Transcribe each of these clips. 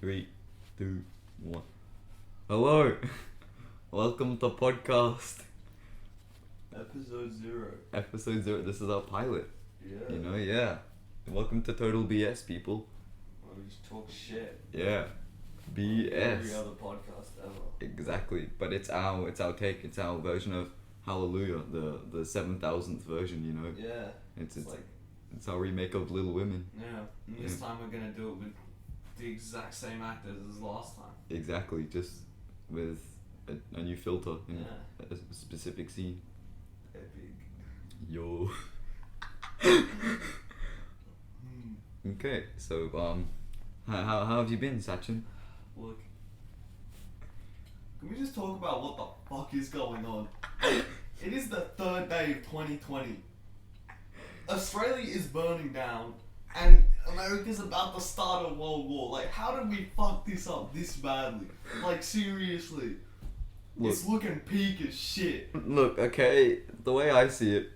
3, 2, 1. Hello, welcome to podcast Episode 0. episode 0. This is our pilot. Yeah. Yeah. Welcome to Total BS, people. We just talk shit. Yeah, Every BS. other podcast ever. Exactly, but it's our take. It's our version of Hallelujah, the 7,000th version. Yeah. It's like, it's our remake of Little Women. yeah. And this time we're gonna do it with the exact same actors as last time. Exactly, just with a new filter in Yeah. a specific scene. Epic. Yo. Okay, so how have you been, Sachin? Look. Can we just talk about what the fuck is going on? It is the third day of 2020. Australia is burning down, and America's about to start a world war. Like, how did we fuck this up this badly? Like, seriously. Look. It's looking peak as shit. Look, okay, the way I see it,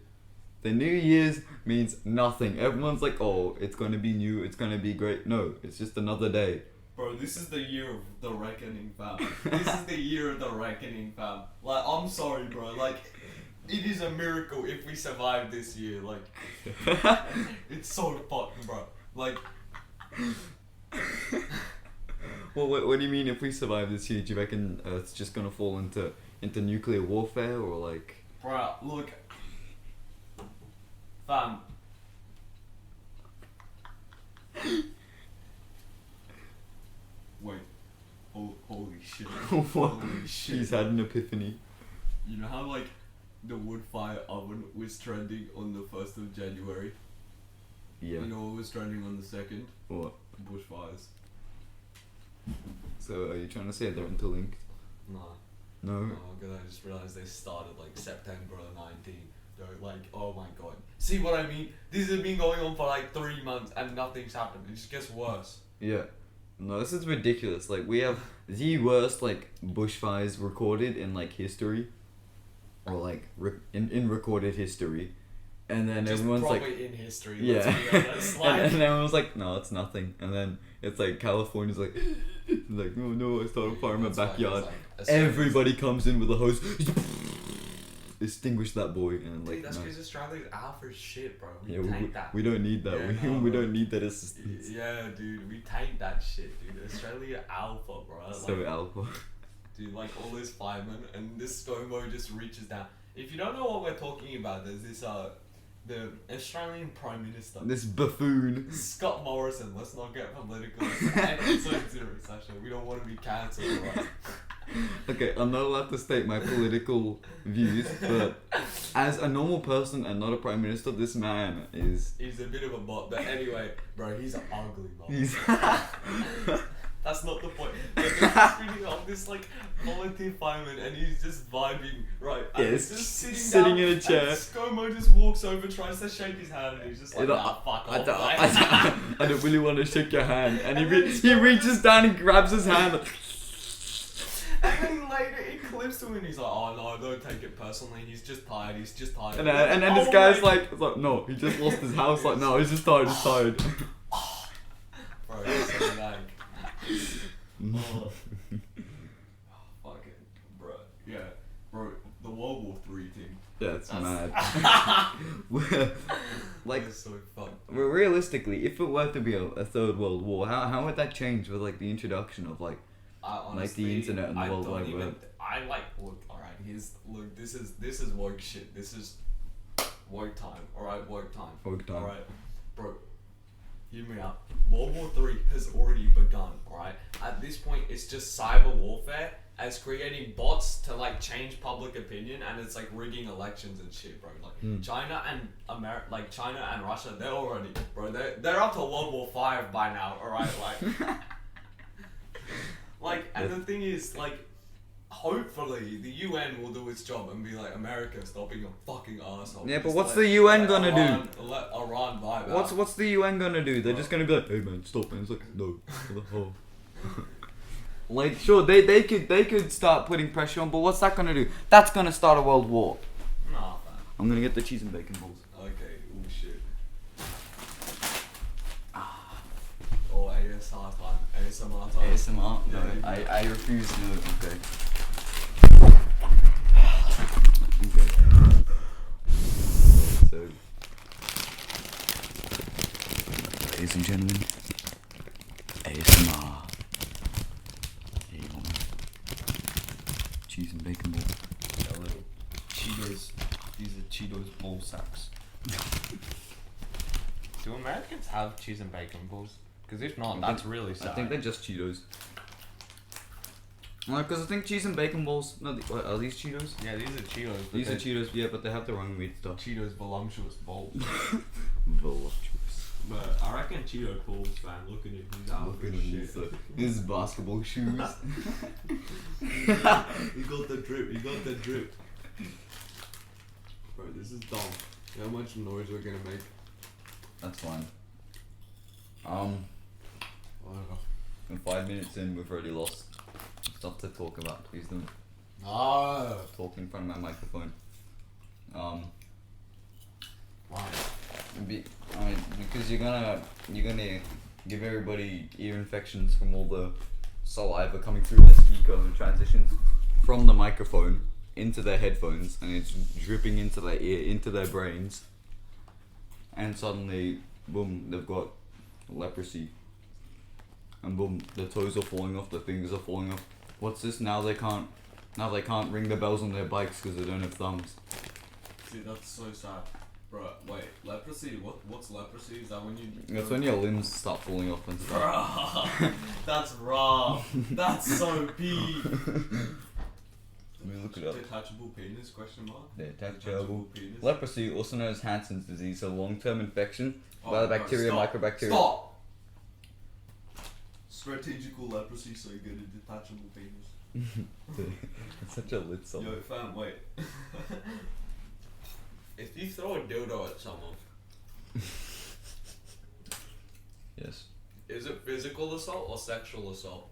the New Year's means nothing. Everyone's like, oh, it's gonna be new, it's gonna be great. No, it's just another day. Bro, this is the year of the reckoning, fam. This is the year of the reckoning, fam. Like, I'm sorry, bro. Like, it is a miracle if we survive this year. Like, it's so fucked, bro. Like, Well, what do you mean if we survive this year? Do you reckon Earth's just gonna fall into nuclear warfare, or like? bro, look. Fam. Wait. Holy shit. What? Holy shit. He's had an epiphany. You know how, like, the wood fire oven was trending on the 1st of January? Yeah. You know what was trending on the 2nd? What? Bushfires. So are you trying to say they're interlinked? Nah. No. No, because I just realized they started like September 19th. They're like, oh my god. See what I mean? This has been going on for like 3 months and nothing's happened. It just gets worse. Yeah. No, this is ridiculous. Like, we have the worst, like, bushfires recorded in, like, history. Or, like, in recorded history. And then Just everyone's like, probably in history. yeah. Let's be honest. Like, and everyone's like, no, it's nothing. And then it's like, California's like, like, oh no, I started a fire in my that's why backyard. it's like, as soon as- Everybody comes in with a hose. Extinguish that boy. And like, Dude, that's no. because Australia's out for shit, bro. We Yeah, tank that. we don't need that. Yeah, we no, we bro. don't need that assistance. Yeah, dude, we tank that shit, dude. Australia alpha, bro. So Like, alpha. dude, like all those firemen, and this ScoMo just reaches down. If you don't know what we're talking about, there's this the Australian Prime Minister, This buffoon. Scott Morrison. Let's not get political. It's so serious, actually. We don't want to be cancelled, right? Okay, I'm not allowed to state my political views, but as a normal person and not a prime minister, this man is. He's a bit of a bot, but anyway, bro, he's an ugly bot. He's. That's not the point. But there's this video of this like volunteer fireman, and he's just vibing, right? And Yeah, he's it's just just sitting sitting down, in a chair. And ScoMo just walks over, tries to shake his hand, and he's just like, nah, fuck I off. don't, like- I don't really want to shake your hand. And he, And then he reaches down and grabs his hand. And then later it clips to him and he's like, oh no, don't take it personally, he's just tired, he's just tired. And then this Oh guy's my- like, no, he just lost his house. Like, no, he's just tired, he's tired. Bro, he's so like, oh. Fuck it, bro. Yeah, bro, the World War III thing. Yeah, it's That's- mad. Like, That's so fucked. realistically, if it were to be a third world war, how would that change with like the introduction of like I the honestly, internet and the I World don't Wide even. Web? I like look. All right, look. This is woke shit. This is woke time. All right, woke time. Woke time. All right, bro. Hear me out. World War III has already begun. All right. At this point, it's just cyber warfare as creating bots to like change public opinion, and it's like rigging elections and shit, bro. Like China and China and Russia, they're already, bro. They're up to World War V by now. All right, like. Like, and the thing is, like, hopefully the UN will do its job and be like, America, stop being a fucking asshole. Yeah, but Just what's let- the UN let gonna Iran, Let Iran vibe out. What's the UN gonna do? They're just gonna be like, hey man, stop, man. It's like, no, what the hell? Like, sure, they could start putting pressure on, but what's that gonna do? That's gonna start a world war. Nah, man. I'm gonna get the cheese and bacon balls. Okay, oh shit. Oh, ASR time. ASMR time. ASMR? No, Yeah, I refuse. No, okay. So, ladies and gentlemen, ASMR. Here you want cheese and bacon balls. A little Cheetos. These are Cheetos ball sacks. Do Americans have cheese and bacon balls? Because if not, that's really sad. I think they're just Cheetos. Because I think cheese and bacon balls. No, what, are these Cheetos? Yeah, these are Cheetos. But These are they're Cheetos, yeah, but they have the wrong weird stuff. Cheetos voluptuous balls. Voluptuous. But I reckon Cheeto Balls fan looking at his outfit Look at shit. his basketball shoes. He got the drip. He got the drip. Bro, this is dumb. How much noise we're gonna make? That's fine. Whatever. In 5 minutes in, we've already lost stuff to talk about. Please don't No. talk in front of my microphone. Why? Because you're gonna give everybody ear infections from all the saliva coming through the speaker and transitions from the microphone into their headphones, and it's dripping into their ear, into their brains, and suddenly, boom, they've got leprosy, and boom, the toes are falling off, the fingers are falling off. What's this? Now they can't ring the bells on their bikes because they don't have thumbs. See, that's so sad. Bro, wait, leprosy? What's leprosy? Is that when you... That's when your limbs start falling off and stuff. Bruh, that's raw. That's so big. Let me look it up. Detachable penis, question mark? Detachable penis. leprosy, also known as Hansen's disease, a long-term infection by the no, bacteria stop. microbacteria. Stop! Strategical leprosy, so you get a detachable penis. It's such a lit song. Yo, fam, wait. If you throw a dildo at someone, Yes, is it physical assault or sexual assault?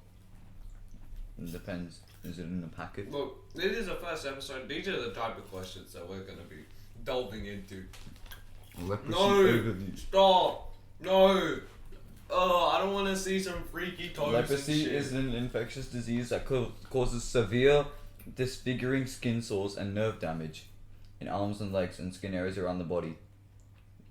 it depends. Is it in a packet? Look, this is the first episode. These are the type of questions that we're gonna be delving into. Leprosy No! overview. Stop! No! Oh, I don't want to see some freaky toes and Leprosy shit. is an infectious disease that causes severe, disfiguring skin sores and nerve damage in arms and legs and skin areas around the body.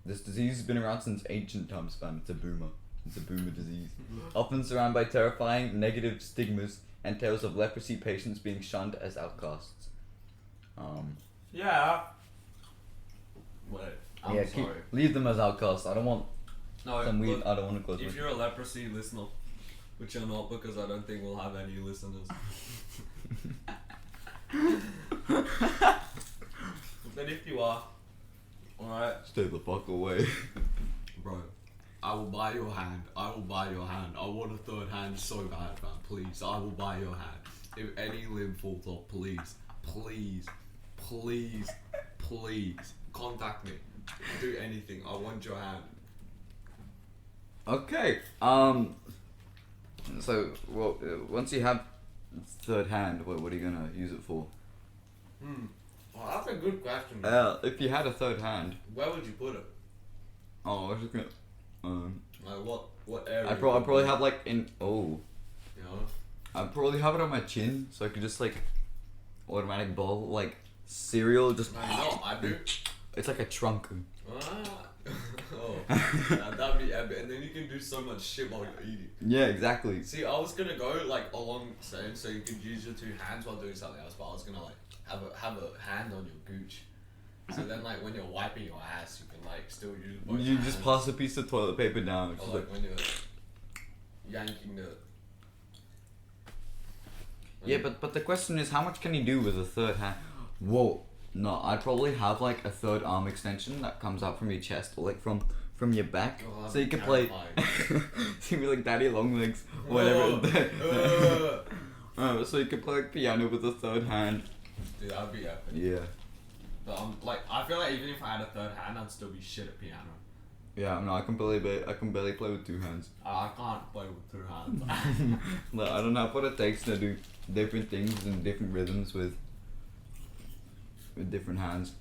This disease has been around since ancient times, fam. It's a boomer. It's a boomer disease. Often surrounded by terrifying negative stigmas and tales of leprosy patients being shunned as outcasts. Yeah. Wait, I'm yeah, sorry. leave them as outcasts. I don't want No, some weird. look, I don't want to close if my. you're a leprosy listener, which you're not because I don't think we'll have any listeners. But if you are, alright, Stay the fuck away. bro, I will buy your hand. I will buy your hand. I want a third hand so bad, man. Please, I will buy your hand. If any limb falls off, please, please, please, please, contact me. Do anything. I want your hand. Okay. So, well, once you have third hand, what are you gonna use it for? Well, that's a good question. If you had a third hand, Where would you put it? oh, I was just gonna. Like what area? I'd probably have like You know? I'd probably have it on my chin, so I could just like automatic bowl like cereal. Just No, you know what I do? it's like a trunk. Oh, that'd be epic. And then you can do so much shit while you're eating. Yeah, exactly. See, I was gonna go like along same, so you could use your two hands while doing something else. But I was gonna like have a hand on your gooch. So then, like when you're wiping your ass, you can like still use both You hands. just pass a piece of toilet paper down. It's Or just like when you're yanking the. yeah, but the question is, how much can you do with a third hand? Whoa, no, I'd probably have like a third arm extension that comes out from your chest or like from your back, Oh, so you that'd can be play. terrifying. So you be like Daddy Longlegs, whatever. So you can play like piano with a third hand. Dude, that'd be epic. Yeah. But I feel like even if I had a third hand, I'd still be shit at piano. Yeah, no, I can barely play with two hands. I can't play with two hands. Like, I don't have what it takes to do different things and different rhythms with different hands.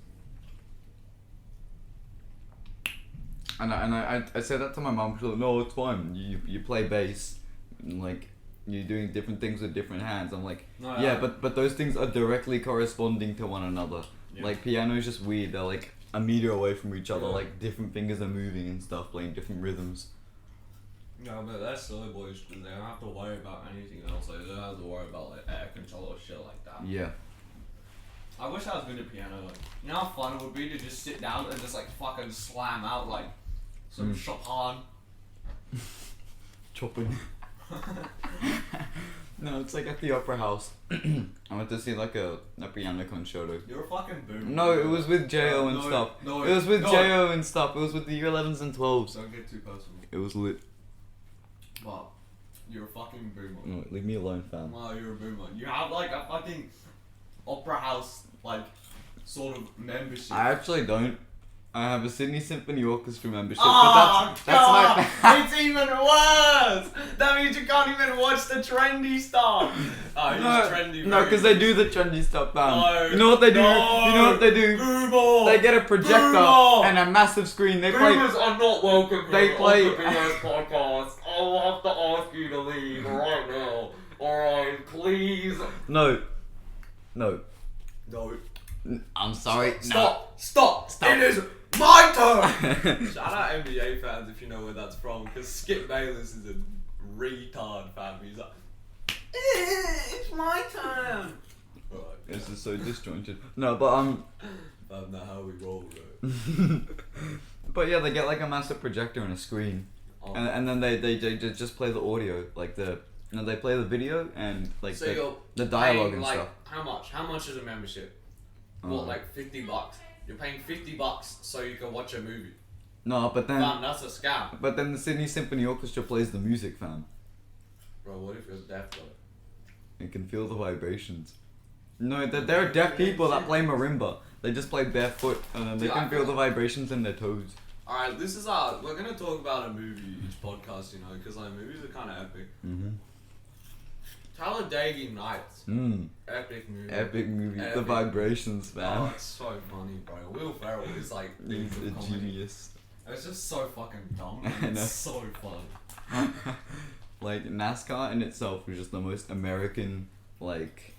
And I said that to my mom. She's like, no, it's fine. You play bass, and like you're doing different things with different hands. I'm like, No, yeah, but those things are directly corresponding to one another. Yeah. Like piano is just weird. They're like a meter away from each other. Yeah. Like different fingers are moving and stuff, playing different rhythms. No, but that's silly boys because they don't have to worry about anything else. Like, they don't have to worry about like air control or shit like that. Yeah. I wish I was good at piano. Like, you know how fun it would be to just sit down and just like fucking slam out like some Chopin. Chopping. No, it's like at the Opera House. I went to see like a piano concerto. You're a fucking boomer. No, it was with Jo and No, stuff. no, It was with no. Jo and stuff. It was with the year 11s and 12s. Don't get too personal. It was lit. But you're a fucking boomer. No, leave me alone, fam. No, you're a boomer. You have like a fucking opera house like sort of membership. I actually don't. I have a Sydney Symphony Orchestra membership, Oh, but that's God! my. It's even worse! That means you can't even watch the trendy stuff! Oh, he's trendy. No, because they do the trendy stuff, fam. No, You know what they do? no. You know what they do? Boomer! They get a projector Boomer! and a massive screen. They play. Boomers are not welcome They here play- on the BS podcast. I will have to ask you to leave right now. Alright, please. No. No. I'm sorry. Stop! It is my turn! Shout out NBA fans if you know where that's from, because Skip Bayless is a retard fan. He's like, it's my turn! Alright. This is so disjointed. No, but That's not how we roll, bro. but yeah, they get like a massive projector and a screen, Oh. and then they just play the audio, like they play the video and like So you're the dialogue paying, and like, stuff. How much? How much is a membership? What, like $50? You're paying $50 so you can watch a movie. No, but then Fam, that's a scam. but then the Sydney Symphony Orchestra plays the music, fam. Bro, what if you're deaf though? You can feel the vibrations. No, there are deaf people that play marimba. They just play barefoot and then they Dude, can I feel feel- the vibrations in their toes. Alright, we're gonna talk about a movie each podcast, you know, because like movies are kind of epic. Mm-hmm. Talladega Nights. Epic movie. Epic movie. The Epic. vibrations, Oh, man. it's so funny, bro. Will Ferrell is like He's the a comedy. genius. It's just so fucking dumb. I And know. it's so fun. Like NASCAR in itself was just the most American, like,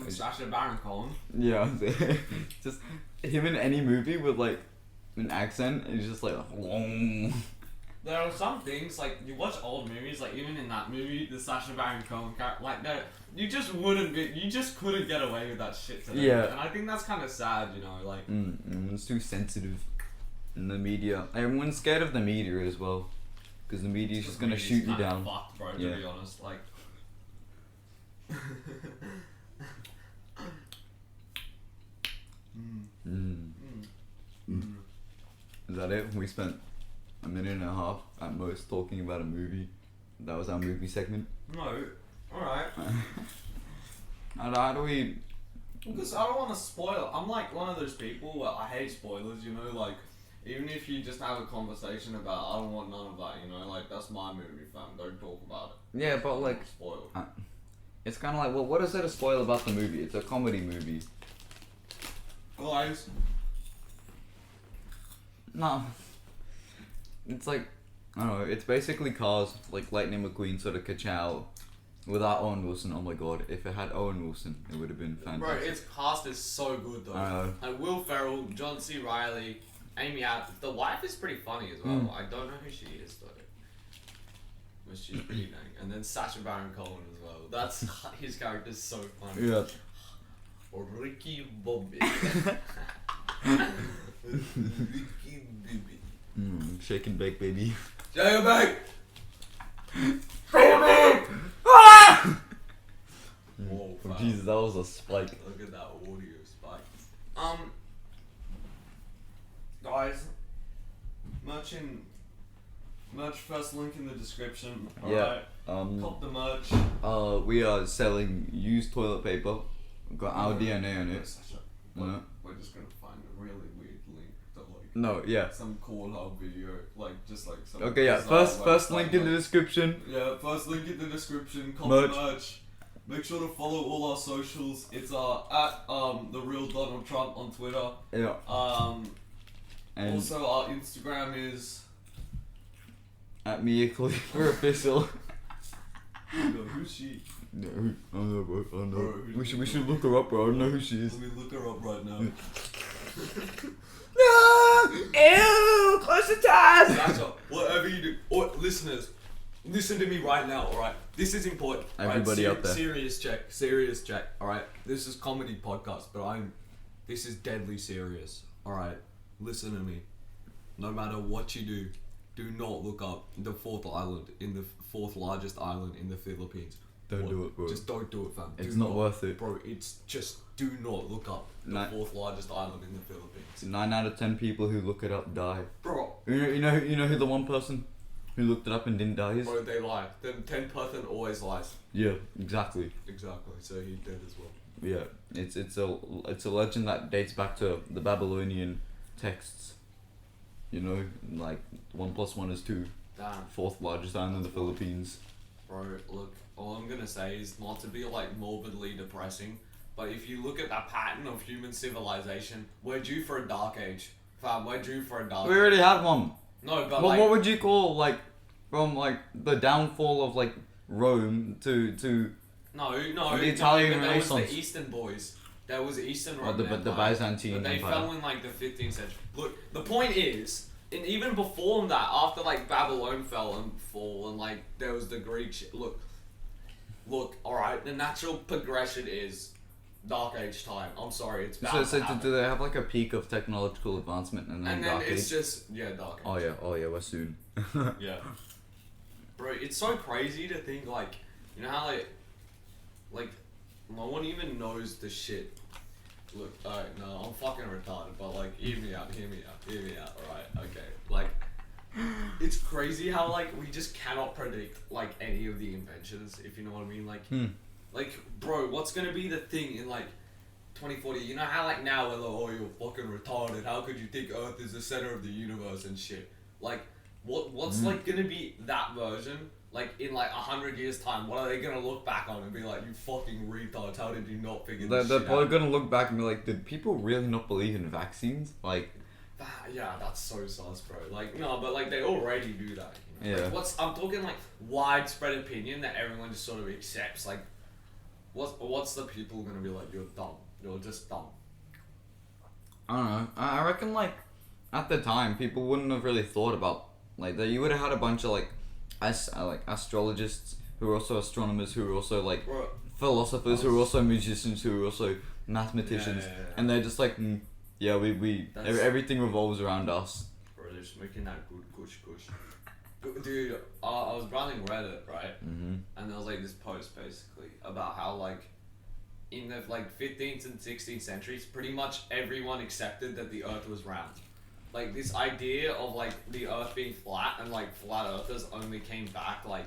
Sacha Baron Cohen. yeah, just him in any movie with like an accent. He's just like, There are some things like you watch old movies, like even in that movie, the Sacha Baron Cohen character, like that, you just couldn't get away with that shit today. Yeah. And I think that's kind of sad, you know, like. Everyone's too sensitive in the media. Everyone's scared of the media as well, because the media's just gonna Movie's shoot you kinda down. Fucked, bro. To Yeah. be honest, like. Is that it? We spent a minute and a half at most talking about a movie. That was our movie segment. No. All right. How do we? Because I don't want to spoil. I'm like one of those people where I hate spoilers. You know, like even if you just have a conversation about, I don't want none of that. You know, like that's my movie, fam. Don't talk about it. Yeah, but Don't like, spoil. it's kind of like, well, what is there to spoil about the movie? It's a comedy movie. Guys. No. It's like, I don't know, it's basically Cars, like Lightning McQueen sort of ka-chow. Without Owen Wilson, oh my god, if it had Owen Wilson, it would have been Bro, fantastic. its cast is so good though. I know. And Will Ferrell, John C. Reilly, Amy Adams. The wife is pretty funny as well. I don't know who she is though. But she's pretty dang. And then Sacha Baron Cohen as well. That's his character's so funny. Yeah. Or Ricky Bobby. Ricky Bobby. Shake and bake, baby. Jay back. Whoa, Oh, fam. Jesus, that was a spike. Look at that audio spike. Guys, merch first link in the description. Yeah. Alright, cop the merch. We are selling used toilet paper. We've got our DNA on it. We're, No. we're just gonna find a really weird link to like No, yeah. some cool hub video, like just like some. Okay, yeah. bizarre First website, link in the like- description. Yeah, first link in the description. Cop Merch. merch. Make sure to follow all our socials. It's at the real Donald Trump on Twitter. Yeah. And Also our Instagram is at Mia Khalifa official. Who's she? No, I don't know, bro. I don't know. Bro, who's We should look her up, bro. I don't know who she is. Let me look her up right now. No! Ew! Close the tabs! Sasha, whatever you do, or listeners, listen to me right now. All right, this is important. Everybody out there. Serious check. All right, this is comedy podcast, but this is deadly serious. All right, listen to me. No matter what you do not look up the fourth largest island in the Philippines. Don't do it, bro. Just don't do it, fam. It's Do not worth it. Bro, it's just do not look up the No. fourth largest island in the Philippines. 9 out of 10 people who look it up die. Bro, You know who the one person who looked it up and didn't die is? bro, they lie. The 10% always lies. Yeah, exactly. Exactly. So he's dead as well. Yeah, it's a legend that dates back to the Babylonian texts. You know, like 1 + 1 is 2. Damn. Fourth largest island in the Philippines. Bro, look, all I'm gonna say is not to be like morbidly depressing, but if you look at that pattern of human civilization, we're due for a dark age. Fam, we're due for a dark We age. already had one. No, but What like, what would you call like from like the downfall of like Rome to no, the no, Italian but that was Renaissance? the Eastern boys. That was the Eastern Oh, Roman the Empire. Byzantine But they Empire. fell in like the 15th century. Look, the point is, and even before that, after like Babylon fell and fall, and like there was the Greek shit. Look, all right. The natural progression is Dark Age time. I'm sorry, it's bad. So do they have like a peak of technological advancement and then and then Dark it's Age? just Dark Age. Oh yeah, we're soon. Yeah. Bro, it's so crazy to think like, you know how like no one even knows the shit. Look, alright, no, I'm fucking retarded, but like, hear me out, alright, okay. Like, it's crazy how like we just cannot predict like any of the inventions, if you know what I mean. Like, like, bro, what's gonna be the thing in like 2040? You know how like now we're like, oh, you're fucking retarded. How could you think Earth is the center of the universe and shit? Like, what's like gonna be that version? Like in like 100 years time, what are they gonna look back on and be like, you fucking retards? How did you not figure They're this shit probably out? gonna look back and be like, did people really not believe in vaccines? Like, Yeah, that's so sus, bro. Like, no, but like they already do that. You know? Yeah. Like, I'm talking like widespread opinion that everyone just sort of accepts. Like, what's the people gonna be like? You're dumb. You're just dumb. I don't know. I reckon like at the time people wouldn't have really thought about like that. You would have had a bunch of like astrologists who are also astronomers who are also like Bro, philosophers who are also musicians who are also mathematicians, Yeah. and they're just like That's- everything revolves around us. bro, they're just making that good kush. Dude, I was browsing Reddit, right? Mm-hmm. And there was like this post basically about how like in the like 15th and 16th centuries, pretty much everyone accepted that the Earth was round. Like this idea of like the Earth being flat and like flat Earthers only came back like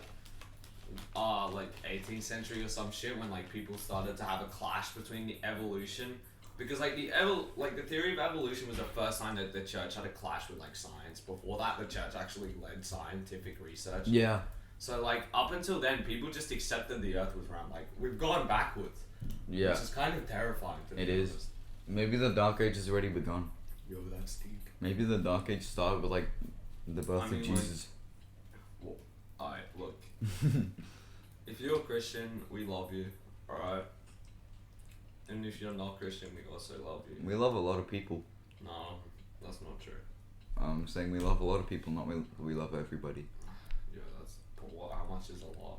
18th century or some shit when like people started to have a clash between the evolution. Because like the theory of evolution was the first time that the church had a clash with like science. Before that, the church actually led scientific research. Yeah. So like up until then, people just accepted the Earth was round. Like we've gone backwards, Yeah. which is kind of terrifying. To It be is. honest. Maybe the Dark Age has already begun. Yo, that's deep. Maybe the Dark Age started with like the birth I mean, of like- Jesus. Well, alright, look. If you're a Christian, we love you. Alright. And if you're not Christian, we also love you. We love a lot of people. No, that's not true. I'm saying we love a lot of people, not we love everybody. Yeah, that's. But what? How much is a lot?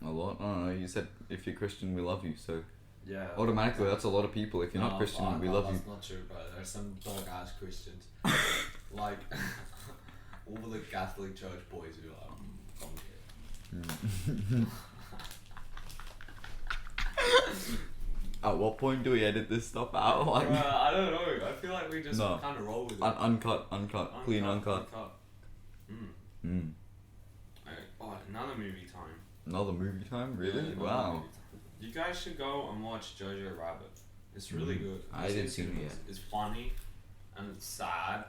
A lot? I don't know. You said if you're Christian, we love you. So Yeah. automatically, that's a lot of people. If you're not Christian, we love you. That's not true, bro. There's some dog ass Christians. Like all the Catholic Church boys who are come here. At what point do we edit this stuff out? Like, I don't know. I feel like we just No. kind of roll with it. uncut, clean, uncut. Alright, oh, another movie time. Another movie time, really? Yeah, another Wow. movie time. You guys should go and watch Jojo Rabbit. It's really good. I It's didn't in see it cinemas. yet. It's funny, and it's sad,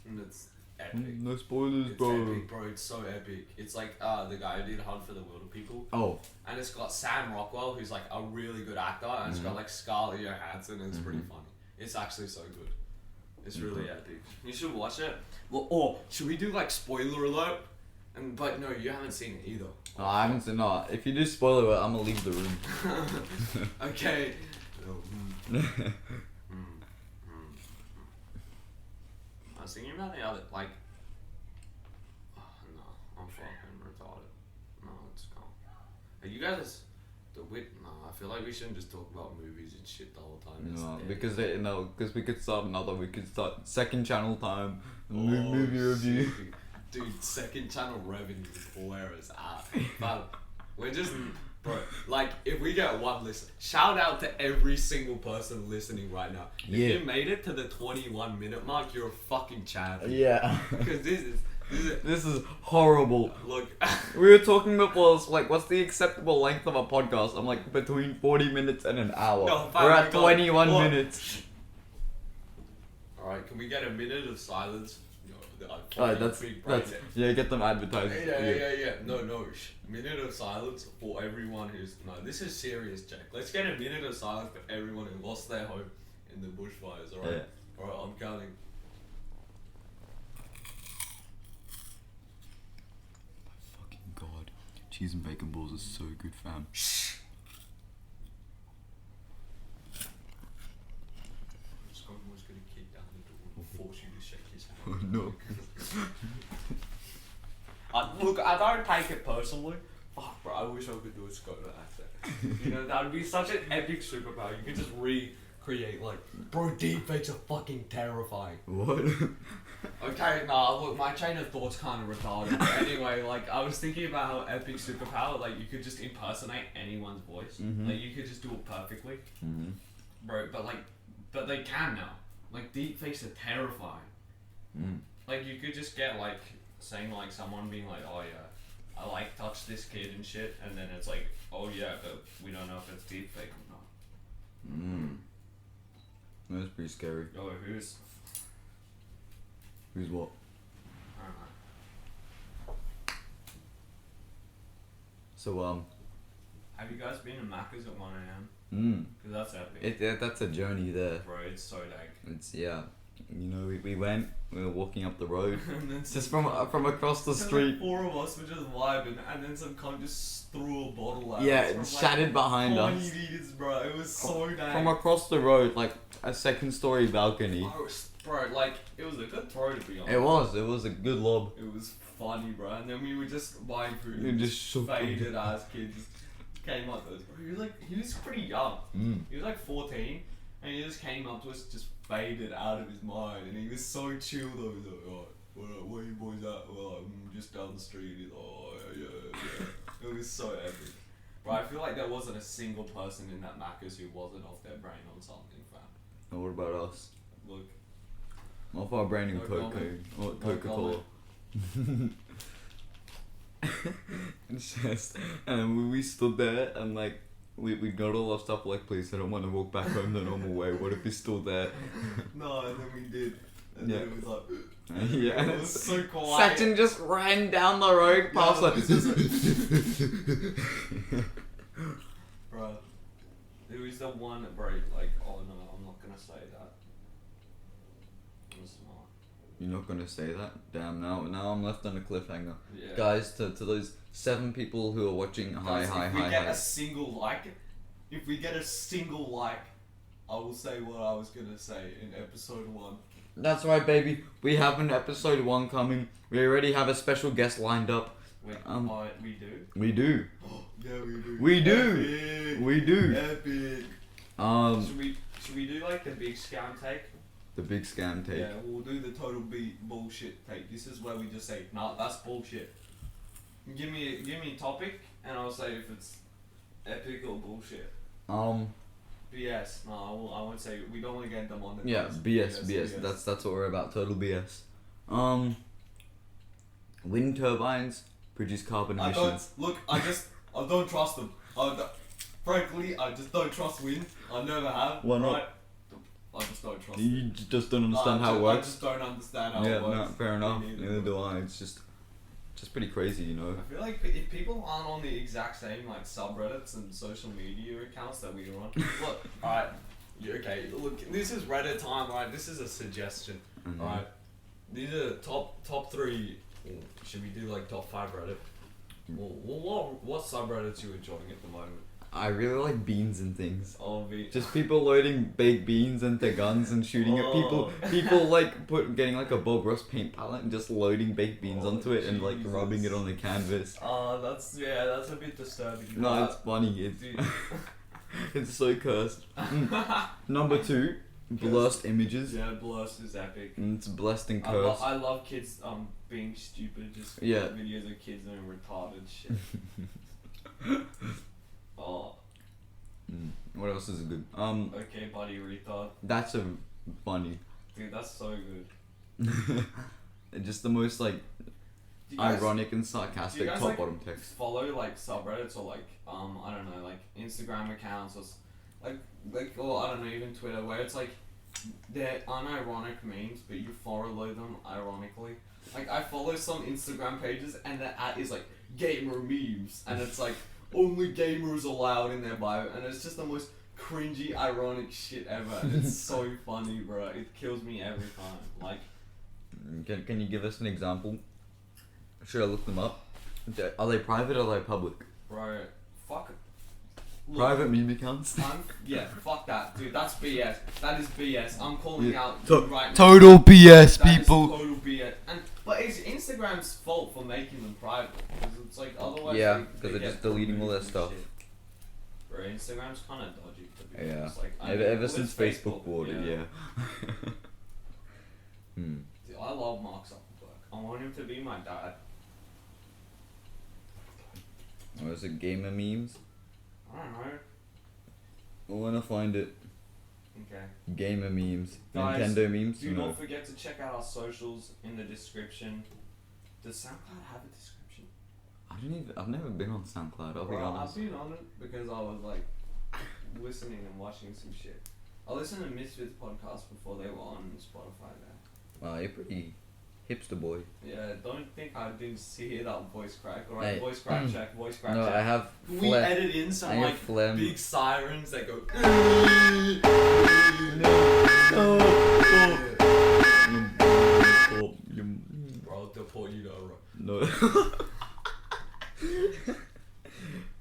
and it's epic. No spoilers, It's bro. epic, bro. It's so epic. It's like the guy who did Hunt for the Wilder People, Oh, and it's got Sam Rockwell, who's like a really good actor, and it's got like Scarlett Johansson, and it's pretty funny. It's actually so good. It's really epic. You should watch it. Well, or should we do like spoiler alert? But no, you haven't seen it either. Oh, I haven't seen. No, if you do spoiler it, I'm gonna leave the room. Okay. I was thinking about the other, like. Oh, no, I'm fucking retarded. No, it's gone. Are you guys the wit? No, I feel like we shouldn't just talk about movies and shit the whole time. It's No, dead. because because we could start another. We could start second channel time, movie Oh, review. shit. Dude, second channel revenue is hilarious. But we're just, bro, like, if we get one listen, shout out to every single person listening right now. If Yeah. you made it to the 21-minute mark, you're a fucking champion. Yeah. Because this is, This is horrible. look, We were talking before, like, what's the acceptable length of a podcast? I'm like, between 40 minutes and an hour. No, fine, We're we at got- 21 what? minutes. alright, can we get a minute of silence? No, Alright, that's, yeah, get them advertised. Yeah. No. Minute of silence for everyone who's, no, this is serious, Jack. Let's get a minute of silence for everyone who lost their home in the bushfires, alright? Yeah. Alright, I'm counting. Fucking god. Cheese and bacon balls is so good, fam. Scott was gonna kick down the door and force you to shake his hand. Oh no. Look, I don't take it personally. Fuck, bro, I wish I could do a Skoda accent. You know, that would be such an epic superpower. You could just recreate, like, bro, deepfakes are fucking terrifying. What? Okay, nah, look, my chain of thought's kind of retarded. But anyway, like, I was thinking about how epic superpower, like, you could just impersonate anyone's voice. Mhm. Like, you could just do it perfectly. Mm-hmm. Bro, but they can now. Like, deepfakes are terrifying. Mm. Like, you could just get, like, saying, like, someone being like, oh, yeah, I, like, touched this kid and shit, and then it's like, oh, yeah, but we don't know if it's deepfake or not. Mm. That's pretty scary. Oh, who's... Who's what? I don't know. So, Have you guys been to Macca's at 1am? Because that's epic. that's a journey there. Bro, it's so dank. It's, yeah. You know, we went, we were walking up the road. And then Just from across the street. Like 4 of us were just vibing, and then some cunt just threw a bottle at Yeah, us. it from, shattered behind 20 us. meters, bro. It was so dank. From across the road, like a second story balcony. Bro, like, it was a good throw to be honest. It was a good lob. It was funny, bro. And then we were just buying food. You and just shook them. faded ass kids came up to us. Bro, he was pretty young. He was like 14, and he just came up to us, just faded out of his mind, and he was so chill though. He was like, oh, where you boys at? Well, I'm just down the street. He's like, oh, yeah. It was so epic. Bro, I feel like there wasn't a single person in that Macca's who wasn't off their brain on something, fam. And what about us? Look, Off our brain in No comment. Coca-Cola. It's just, and we stood there and like we got all our stuff, like, please, I don't want to walk back home the normal way. What if he's still there? no, and then we did. And Yeah. then it was like, Yeah. it was so quiet. Sachin just ran down the road past Yeah, like. it was Bro, it was the one break, like, oh no, I'm not gonna say that. I'm smart. You're not gonna say that? Damn, now I'm left on a cliffhanger. Yeah. Guys, to those 7 people who are watching, Guys, hi. if we get a single like, I will say what I was gonna say in episode 1. That's right, baby. We have an episode 1 coming. We already have a special guest lined up. Wait, we do? We do. Yeah, we do. We do. Epic. We do. Epic. Should we do like the big scam take? The big scam take. Yeah, we'll do the total bullshit take. This is where we just say, nah, that's bullshit. Give me a topic, and I'll say if it's epic or bullshit. BS. No, I won't say. We don't want to get them on the. Yeah, case. BS. That's what we're about. Total BS. Wind turbines produce carbon I emissions. I don't trust them. Frankly, I just don't trust wind. I never have. Why not? Right? I just don't trust it. You just don't understand how it I works. just don't understand how Yeah, it works. no, fair enough. Me neither. Neither do I. It's just pretty crazy, you know. I feel like if people aren't on the exact same like subreddits and social media accounts that we are on, look, alright, okay, look, this is Reddit time, right? This is a suggestion, Mhm. alright? These are top 3 Should we do like top 5 Reddit? Well, what subreddits you enjoying at the moment? I really like beans and things. Oh, Just people loading baked beans into guns and shooting at people. Oh. People like getting like a Bob Ross paint palette and just loading baked beans Oh, onto it and like Jesus. rubbing it on the canvas. that's a bit disturbing. No, it's funny. It's Dude. it's so cursed. Number 2, blessed images. Yeah, Blast is epic. It's blessed and cursed. I love kids being stupid, just Yeah. videos of kids doing retarded shit. Oh, What else is good? okay, buddy, retard. That's a funny. Dude, that's so good. Just the most like Do you guys ironic and do sarcastic you guys, top like, bottom text. follow like subreddits or like I don't know, like Instagram accounts or like or I don't know, even Twitter, where it's like they're unironic memes, but you follow them ironically. Like I follow some Instagram pages and the at is like gamer memes, and it's like only gamers allowed in their bio, and it's just the most cringy, ironic shit ever. And it's so funny, bro. It kills me every time. Like, Can you give us an example? Should I look them up? Are they private or are they public? bro, fuck. Look, Private meme accounts. yeah, fuck that, dude. That's BS. That is BS. I'm calling Yeah. out To- right now. Total BS, That is people. total BS. But it's Instagram's fault for making them private, because it's like otherwise. Yeah, they 'cause they're get just deleting all removed their and stuff. shit. Bro, Instagram's kind of dodgy to be Yeah. honest. Like, Ever well, since it's Facebook bought it, yeah. Dude, I love Mark Zuckerberg. I want him to be my dad. Or is it gamer memes? I don't know. I wanna find it. Okay. Gamer memes. Guys, Nintendo memes? Do No. not forget to check out our socials in the description. Does SoundCloud have a description? I've never been on SoundCloud, I'll be Bro, honest. I've been on it because I was like listening and watching some shit. I listened to Misfits podcast before they were on Spotify there. Wow, you're pretty hipster boy. Yeah, don't think I didn't see that voice crack. Hey. Alright, voice crack check, voice crack No, check. I have Can we phlegm. edit in I some have like phlegm. big sirens that go Bro, I'll deport you to No.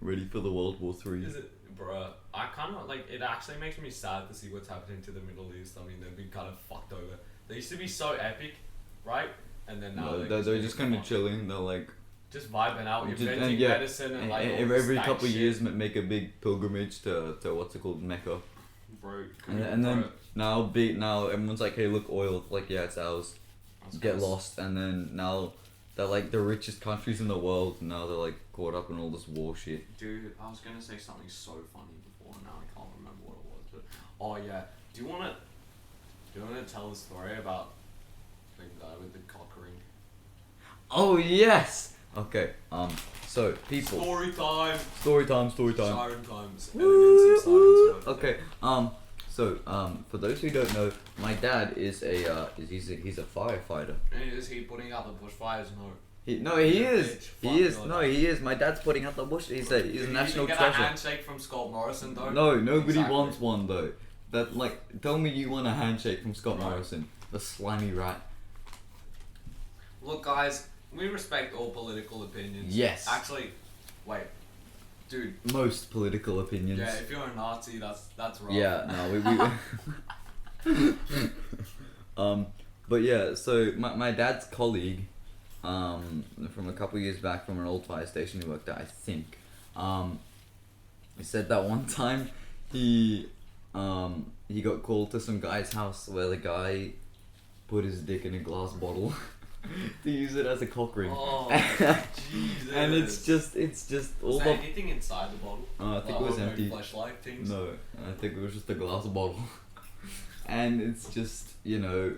Ready for the World War III. Is it, bruh? I kind of like. It actually makes me sad to see what's happening to the Middle East. I mean, they've been kind of fucked over. They used to be so epic, right? And then now No, they're they're just kind of fucked. chilling. They're like just vibing out, Just- inventing yeah, medicine and like all every this stank couple of shit. years make a big pilgrimage to what's it called, Mecca. Bro. And then now everyone's like, hey, look, oil. Like, yeah, it's ours. Get lost. And then now they're like the richest countries in the world. And now they're like caught up in all this war shit. Dude, I was gonna say something so funny before. Now I can't remember what it was. But oh yeah, do you wanna tell the story about the guy with the cock ring? Oh yes. Okay. So people. Story time. Story time. Siren times. Woo, Editing some woo. sirens. Okay. So for those who don't know, my dad is he's a firefighter. And is he putting out the bushfires? No. He He's a is. bitch. He Fuck is. your No, dad. he is. My dad's putting out the bush. He's a Did you national get treasure. a handshake from Scott Morrison though? No, nobody Exactly. wants one though. That like, tell me you want a handshake from Scott Right. Morrison, the slimy rat. Look, guys, we respect all political opinions. Yes. Actually, wait, dude. Most political opinions. Yeah, if you're a Nazi, that's wrong. Yeah, no, we but yeah, so my dad's colleague, from a couple years back from an old fire station he worked at, I think, he said that one time he got called to some guy's house where the guy put his dick in a glass bottle to use it as a cock ring. Oh, Jesus. And it's just all Was the there anything inside the bottle? I think it was Like, empty. Fleshlight things. No, I think it was just a glass bottle. And it's just, you know,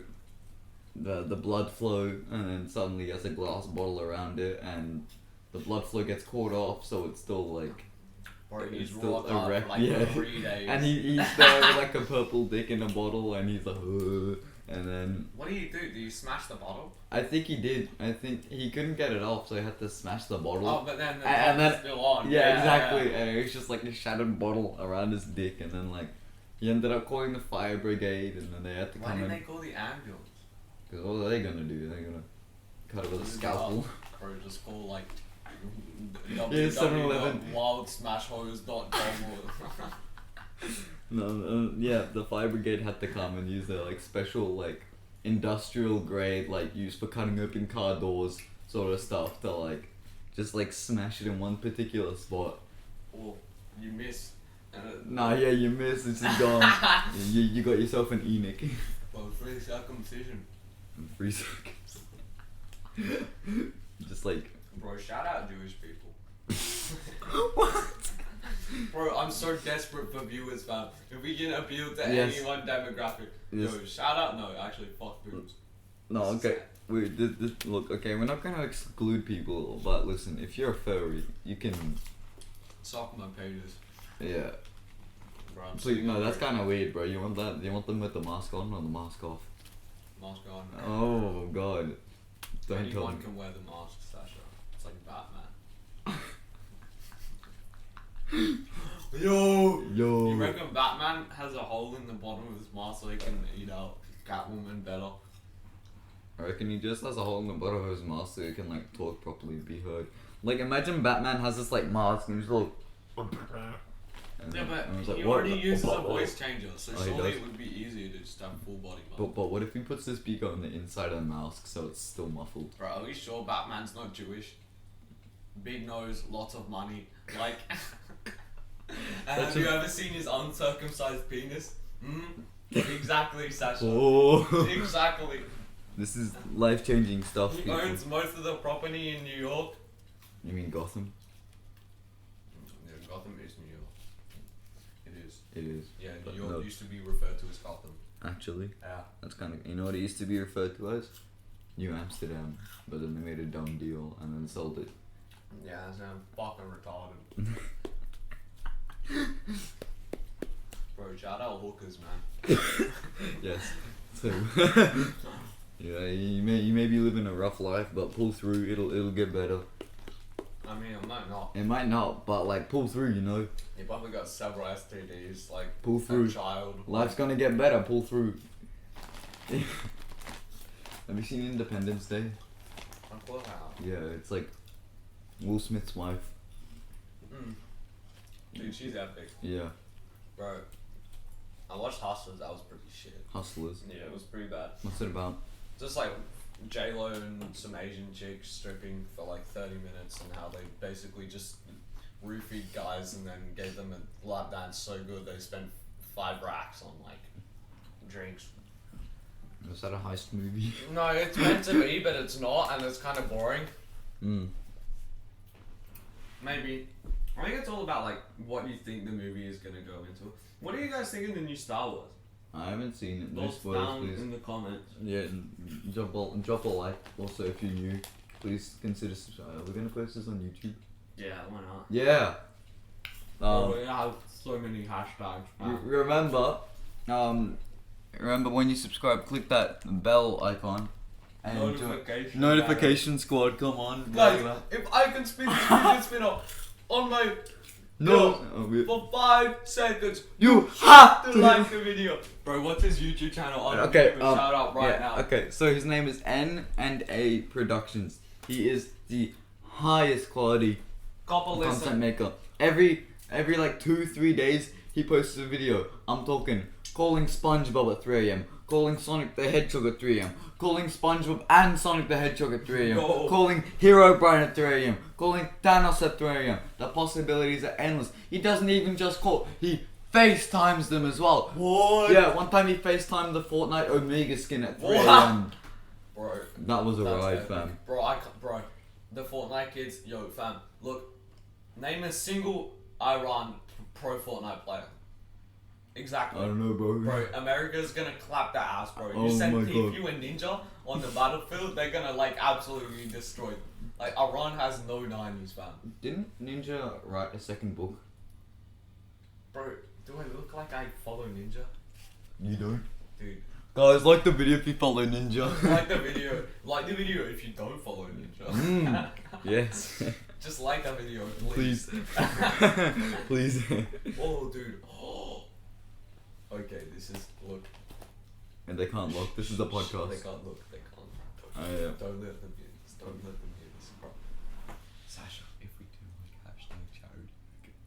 the blood flow, and then suddenly he has a glass bottle around it, and the blood flow gets caught off, so it's still like, Bro, he's it's still rocked up erect, for like yeah. 3 days. And he's there with like a purple dick in a bottle, and he's like, "Ugh," and then What do? Do you smash the bottle? I think he did. I think he couldn't get it off, so he had to smash the bottle. Oh, but then the And top is then- still on. Yeah, exactly. yeah. And it was just like a shattered bottle around his dick, and then like he ended up calling the fire brigade, and then they had to Why come didn't in. they call the ambulance? Because what are they gonna do? They're gonna cut it with a scalpel. Bro, just call like Yeah, 7-Eleven. wildsmashhose.com. No, yeah, the fire brigade had to come and use their like special like industrial grade like used for cutting open car doors sort of stuff to like just like smash it in one particular spot. Well, you miss. Nah, yeah, you missed. It's just gone. you got yourself an Enoch. Well, free circumcision. In 3 seconds. Just like. Bro, shout out Jewish people. What? Bro, I'm so desperate for viewers, fam. If we can appeal to Yes. any one demographic, Yes. yo, shout out. No, actually, fuck boobs. No, okay. Wait, look, okay, we're not gonna exclude people, but listen, if you're a furry, you can. Suck my penis. Yeah. Bro, I'm Please, sitting no, up that's here. kind of weird, bro. You want that? You want them with the mask on or the mask off? Mask on. Oh god. Don't tell Anyone me. can wear the mask, Sasha. It's like Batman. Yo! Yo. You reckon Batman has a hole in the bottom of his mask so he can eat out Catwoman better? I reckon he just has a hole in the bottom of his mask so he can like talk properly and be heard. Like imagine Batman has this like mask and he's like. Yeah, but and I was like, he what? already uses a voice changer, so Oh, he surely does? it would be easier to just have full body. But what if he puts the speaker on the inside of the mask so it's still muffled? Bro, are we sure Batman's not Jewish? Big nose, lots of money, like. And have you ever seen his uncircumcised penis? Exactly, Sasha. Oh. Exactly. This is life changing stuff. He People. owns most of the property in New York. You mean Gotham? Yeah, Gotham is New York. It is. It is. Yeah, But New York no. used to be referred to as Gotham. Actually, Yeah. that's kind of. You know what it used to be referred to as? New Amsterdam. But then they made a dumb deal and then sold it. Yeah, that sounds fucking retarded. Bro, shout out hookers, man. Yes. So. Yeah, you may be living a rough life, but pull through. It'll get better. I mean, I might not. It might not, but like pull through. You know, You probably got several STDs, like pull through. a child. Life's gonna get better. Pull through. Have you seen Independence Day? Of course I have. Yeah, it's like Will Smith's wife. Dude, she's epic. Yeah, Bro, I watched Hustlers, that was pretty shit. Hustlers. Yeah, it was pretty bad. What's it about? Just like J-Lo and some Asian chicks stripping for like 30 minutes and how they basically just roofied guys and then gave them a lap dance so good they spent 5 racks on like drinks. Was that a heist movie? No, it's meant to be, but it's not, and it's kind of boring. Maybe. I think it's all about like what you think the movie is gonna go into. What do you guys think of the new Star Wars? I haven't seen it. No Thoughts spoilers, down please. in the comments. Yeah, and drop a like. Also, if you're new, please consider subscribing. We're gonna post this on YouTube. Yeah, why not? Yeah. We're gonna have so many hashtags. Remember when you subscribe, click that bell icon. And Notification. notification squad, come on. Guys, if I can spin this fidget spinner on my No. for 5 seconds, You have to like the video. Bro, what's his YouTube channel? I'm Okay, gonna give him a shout out right now. Okay, so his name is N&A Productions. He is the highest quality Couple content listen. maker. Every like 2-3 days he posts a video. I'm talking calling SpongeBob at 3 AM, calling Sonic the Hedgehog at 3 AM, calling SpongeBob and Sonic the Hedgehog at 3 AM, No. calling Hero Brian at 3 AM, calling Thanos at 3 AM. The possibilities are endless. He doesn't even just call, he FaceTimes them as well. What? Yeah, one time he FaceTimed the Fortnite Omega skin at 3 What? AM. Bro, That was a that's ride, epic. fam. Bro, the Fortnite kids, yo, fam, look, name a single Iran pro Fortnite player. Exactly. I don't know, bro. Bro, America's gonna clap their ass, bro. You Oh send my God. Tfue and Ninja on the battlefield, they're gonna like absolutely destroy them. Like Iran has no 90s, fam. Didn't Ninja write a second book? Bro, do I look like I follow Ninja? You don't? Dude, Guys, like the video if you follow Ninja. like the video. Like the video if you don't follow Ninja. Yes. Just like that video, please. Please. Please. Oh, dude. Okay, this is look. And they can't look. This is a They podcast. can't look. They can't. Oh, yeah. Don't let them in. Don't let them hear this, bro. Sasha, if we do like hashtag charity,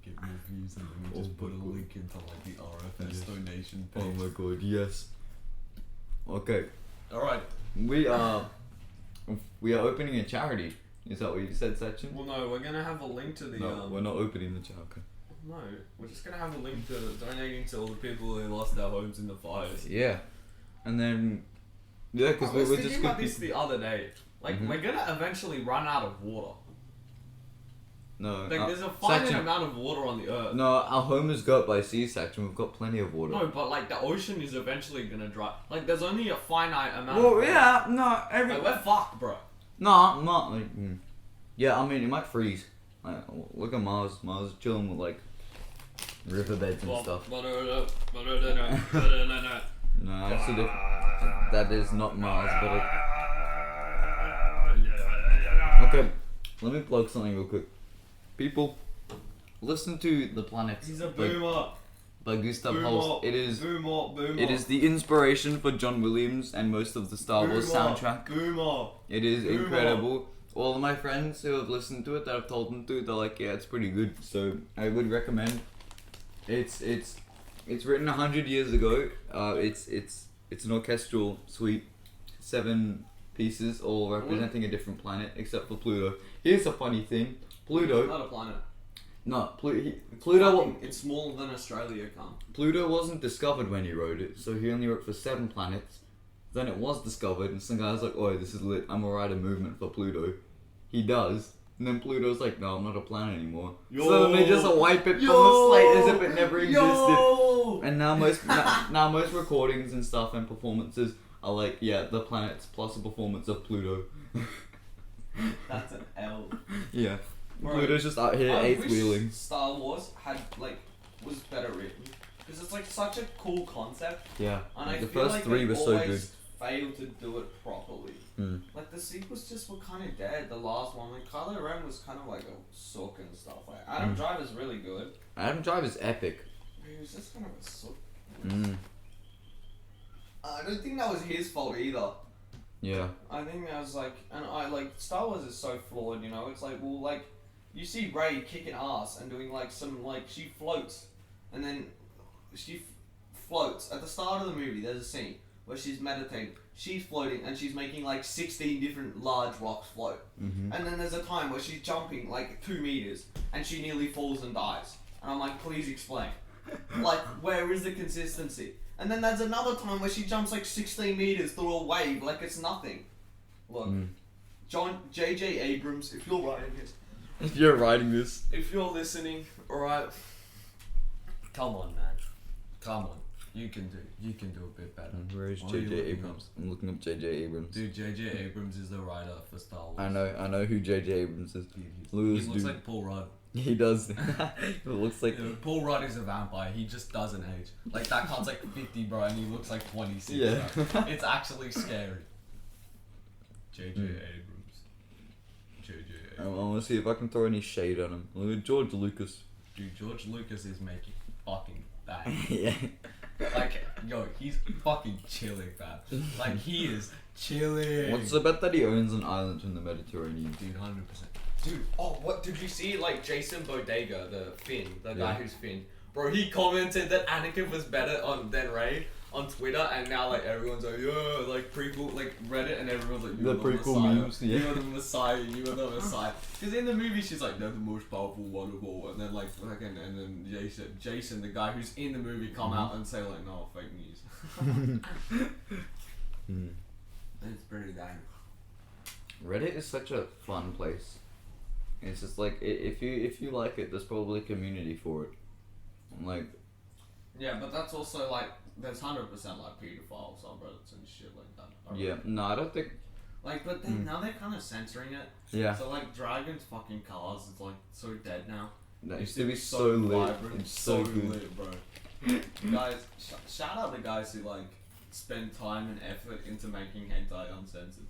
get more views, and then we just put a link into like the RFS donation page. Oh my god, yes. Okay, All right. we are opening a charity. Is that what you said, Sachin? Well, no, we're gonna have a link to the. No, we're not opening the charity. No, we're just gonna have a link to donating to all the people who lost their homes in the fires. Yeah, and then yeah, because I we was were thinking just about this the other day. Like, Mhm. we're gonna eventually run out of water. no, Like, there's a finite Sachin, amount of water on the earth. no, our home is got by sea, Sachin. We've got plenty of water. No, but like the ocean is eventually gonna dry. Like, there's only a finite amount. Well, of water. yeah, no, Like, we're fucked, bro. no, not like. Yeah, I mean, it might freeze. Like, look at Mars. Mars is chilling with like riverbeds and stuff. No, that's a different. That is not Mars, but okay. Let me plug something real quick. People, listen to The Planets He's a by, boomer. by Gustav Boomer. Holst. It is Boomer. it is the inspiration for John Williams and most of the Star Wars soundtrack. Boomer. It is Boomer. incredible. All of my friends who have listened to it, that I've told them to, they're like, yeah, it's pretty good. So I would recommend. It's written 100 years ago. It's an orchestral suite, 7 pieces, all representing a different planet except for Pluto. Here's a funny thing: Pluto. Not a planet. No, Pluto. It's smaller than Australia, come. Pluto wasn't discovered when he wrote it, so he only wrote for 7 planets. Then it was discovered, and some guy's like, "Oh, this is lit. I'm gonna write a movement for Pluto." He does, and then Pluto's like, "No, I'm not a planet anymore." So then they just wipe it from the slate as if it never existed. And now now most recordings and stuff and performances are like, yeah, the planets plus a performance of Pluto. That's an L. Yeah, Bro, Pluto's just out here I eighth wish wheeling. Star Wars had was better written because it's like such a cool concept, Yeah, and like I the feel first like 3 they were so good. always failed to do it properly. Hmm. Like the sequels just were kind of dead. The last one, like Kylo Ren was kind of like a sook and stuff. Like Adam Driver's really good. Adam Driver's epic. But he was just kind of a sook. I don't think that was his fault either. Yeah. I think that was like, and I like Star Wars is so flawed, you know. It's like, well, like you see Rey kicking ass and doing like some like she floats, and then she floats at the start of the movie. There's a scene where she's meditating, she's floating, and she's making like 16 different large rocks float. Mm-hmm. And then there's a time where she's jumping like 2 meters and she nearly falls and dies. And I'm like, please explain. Like, where is the consistency? And then there's another time where she jumps like 16 meters through a wave like it's nothing. Look, J.J. Abrams, if you're writing this, If you're writing this, if you're listening, alright, come on, man. Come on. You can do a bit better. where is Why are you J.J. looking Abrams? I'm looking up J.J. Abrams. Dude, J.J. Abrams is the writer for Star Wars. I know who J.J. Abrams is. He Lewis looks dude. like Paul Rudd. He does. It looks like. Yeah, Paul Rudd is a vampire. He just doesn't age. Like that cunt's like 50, bro, and he looks like 26. Yeah. Bro. It's actually scary. J.J. Abrams. J.J. I Abrams. want to see if I can throw any shade on him. Look at George Lucas. Dude, George Lucas is making fucking bad. Yeah. Like, yo, he's fucking chilling, man. Like, he is chilling. What's the bet that he owns an island in the Mediterranean? Dude, 100%. Dude, oh, what did you see? Like Jason Bodega, the Finn, the guy Yeah. who's Finn, bro. He commented that Anakin was better than Rey on Twitter, and now like everyone's like, yeah, like prequel, like Reddit, and everyone's like, you The are prequel Messiah. memes, yeah. You are the Messiah. You are the Messiah. Because in the movie, she's like, they're the most powerful one of all, and then like fucking, and then Jason, the guy who's in the movie, come out and say like, no, fake news. It's pretty dang. Reddit is such a fun place. It's just like if you like it, there's probably a community for it. Like Yeah, but that's also like there's 100% like pedophiles on Reddit and shit like that. yeah, no, I don't think. Like, but then now they're kind of censoring it. Yeah, So like Dragon's fucking cars is like so dead now. that used to be so lit. vibrant, It's so good. lit, bro. Guys, shout out the guys who like spend time and effort into making hentai uncensored.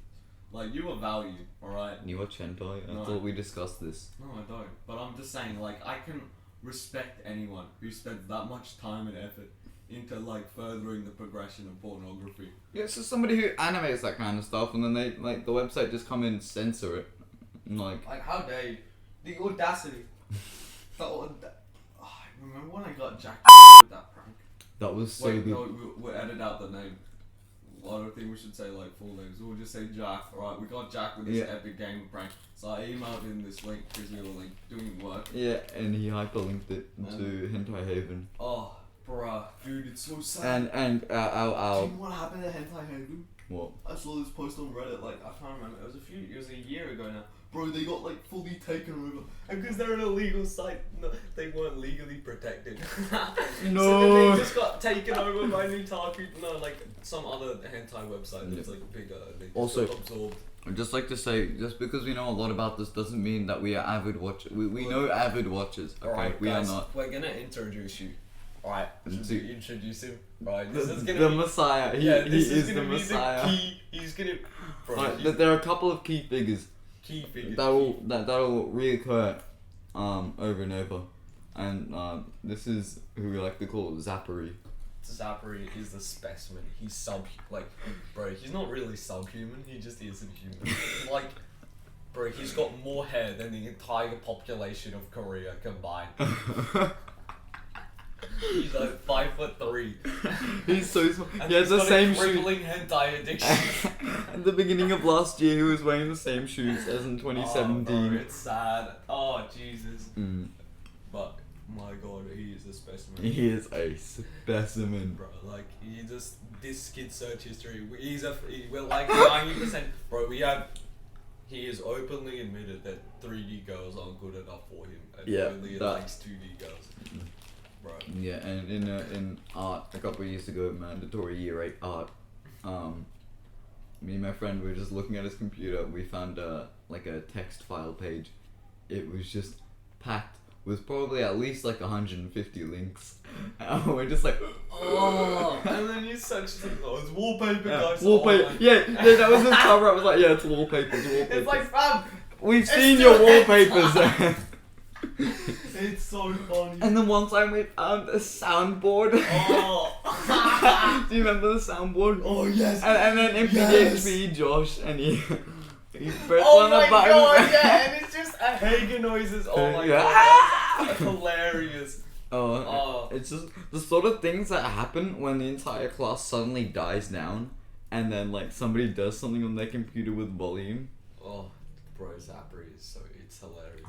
Like you are valued, alright? You watch hentai? I No. thought we discussed this. No, I don't. But I'm just saying, like I can respect anyone who spends that much time and effort into like furthering the progression of pornography. Yeah, so somebody who animates that kind of stuff, and then they like the website just come in and censor it. And, like how dare you? The audacity. Remember when I got Jack with that prank? that was so Wait, good. no, we'll edit out the name. I don't think we should say like full names. We'll just say Jack. Alright, we got Jack with this Yeah. epic game prank. So I emailed him this link, his little link, doing work. Yeah, and he hyperlinked it to Hentai Haven. Oh, bruh, dude, it's so sad. And Do you know what happened to Hentai Haven? what? I saw this post on Reddit, like, I can't remember, it was a year ago now. Bro, they got like fully taken over. And because they're an illegal site, no, they weren't legally protected. So No. then they just got taken over by Nutaku, no, like some other hentai website that's like bigger. They just Also- got absorbed. I'd just like to say, just because we know a lot about this doesn't mean that we are avid watchers. We know avid watchers. Okay, Alright, we guys, are not. we're gonna introduce you. Alright, should To- we introduce him? Right, The, this is gonna the be, Messiah. He this is gonna the be Messiah. The key. He's gonna, bro, Right, he's there are a couple of key figures key figure. that'll reoccur over and over, and this is who we like to call Zappary. Zappary is the specimen. He's bro, he's not really subhuman, he just isn't human. Like, bro, he's got more hair than the entire population of Korea combined. He's like 5'3". He's so small. And He has he's the got same a shoes. crippling hentai addiction. At the beginning of last year, he was wearing the same shoes as in Oh, 2017. bro, it's sad. Oh, Jesus. Mm. But, my god, he is a specimen. He is a specimen. Bro, like, this kid's search history, we're like 90%, bro, he has openly admitted that 3D girls aren't good enough for him, and Yeah, only that- likes 2D girls. Bro. Yeah, and in art, a couple of years ago, mandatory year 8 art, me and my friend were just looking at his computer. We found like a text file page. It was just packed with probably at least like 150 links. And we're just like, Oh, and then you search like, oh, it's wallpaper, guys. wallpaper. Oh, my- Yeah, that was his cover. I was like, yeah, it's wallpaper. It's wallpaper. It's like, fam, We've it's seen still your wallpapers. It's so funny. And then one time we found a soundboard. oh. Do you remember the soundboard? Oh, yes. And then in Yes. PHP, Josh, and he pressed Oh on my a button. god, yeah, and it's just a Hagen noises. Oh my Yeah. god, that's hilarious. Oh. It's just the sort of things that happen when the entire class suddenly dies down, and then like somebody does something on their computer with volume. Oh, bro, Zappary is it's hilarious.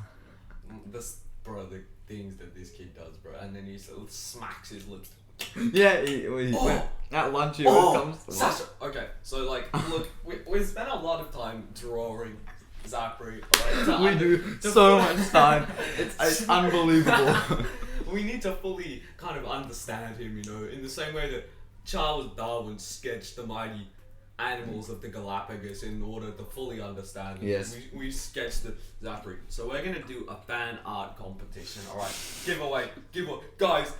The things that this kid does, bro, and then he smacks his lips. Yeah, Oh. when, at lunch he always comes to Sasha. Okay, so like, look, we spent a lot of time drawing Zappary. We do so much time. It's unbelievable. We need to fully kind of understand him, you know, in the same way that Charles Darwin sketched the mighty animals of the Galapagos in order to fully understand them. Yes. We sketched the Zappary. So we're gonna do a fan art competition, alright? Giveaway. Guys,